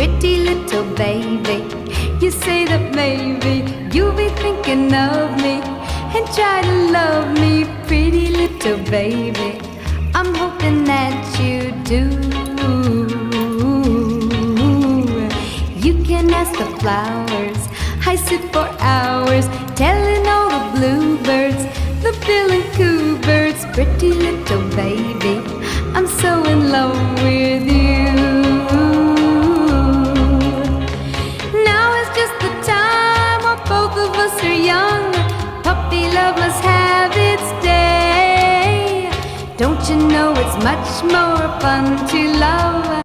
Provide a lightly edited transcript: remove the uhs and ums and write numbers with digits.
pretty little baby. You say that maybe you'll be thinking of me and try to love me, pretty little baby. I'm hoping that you do. You can ask the flowers, I sit for hours telling all the bluebirds, the bill and coo birds, pretty little baby, I'm so in love with you. Now is just the time while both of us are young. Puppy love must have its day. Don't you know it's much more fun to love